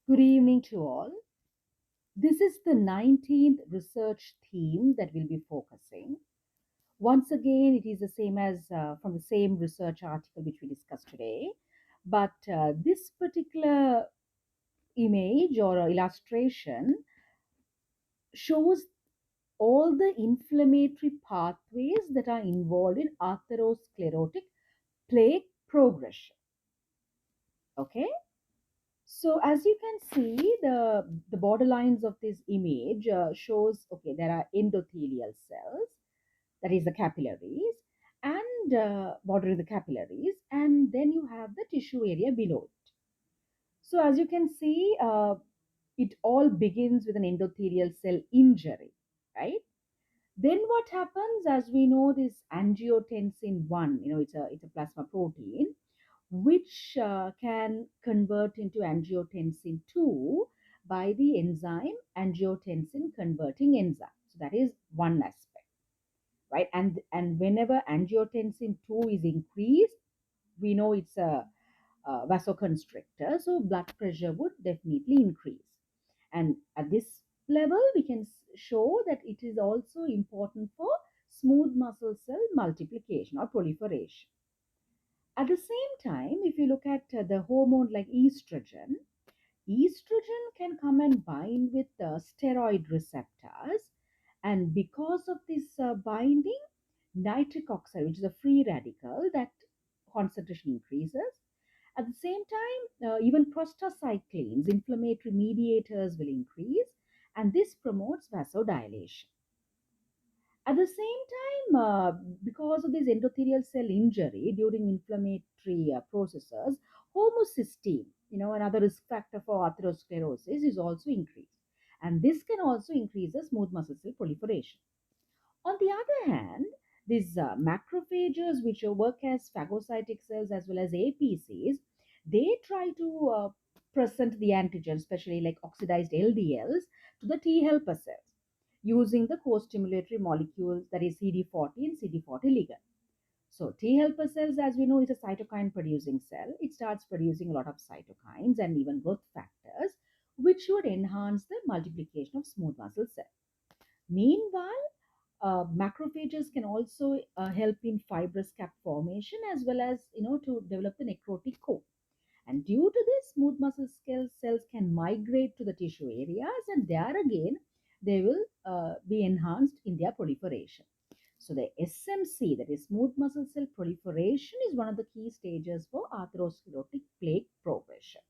Good evening to all. This is the 19th research theme that we'll be focusing. Once again, it is the same as from the same research article which we discussed today. But this particular image or illustration shows all the inflammatory pathways that are involved in atherosclerotic plaque progression. Okay? So as you can see, the borderlines of this image shows, okay, there are endothelial cells, that is the capillaries, and bordering the capillaries, and then you have the tissue area below it. So as you can see, it all begins with an endothelial cell injury, right? Then what happens, as we know, this angiotensin 1, it's a plasma protein, which can convert into angiotensin 2 by the enzyme angiotensin converting enzyme. So that is one aspect, right? And whenever angiotensin 2 is increased, we know it's a vasoconstrictor, so blood pressure would definitely increase. And at this level, we can show that it is also important for smooth muscle cell multiplication or proliferation. At the same time, if you look at the hormone like estrogen can come and bind with steroid receptors. And because of this binding, nitric oxide, which is a free radical, that concentration increases. At the same time, even prostacyclins, inflammatory mediators, will increase, and this promotes vasodilation. At the same time, because of this endothelial cell injury during inflammatory processes, homocysteine, another risk factor for atherosclerosis, is also increased. And this can also increase the smooth muscle cell proliferation. On the other hand, these macrophages, which work as phagocytic cells as well as APCs, they try to present the antigen, especially like oxidized LDLs, to the T helper cells using the co-stimulatory molecules, that is CD40 and CD40 ligand. So T helper cells, as we know, is a cytokine producing cell. It starts producing a lot of cytokines and even growth factors, which would enhance the multiplication of smooth muscle cells. Meanwhile, macrophages can also help in fibrous cap formation as well as to develop the necrotic core. And due to this, smooth muscle cells can migrate to the tissue areas, and there again they will be enhanced in their proliferation. So the SMC, that is smooth muscle cell proliferation, is one of the key stages for atherosclerotic plaque progression.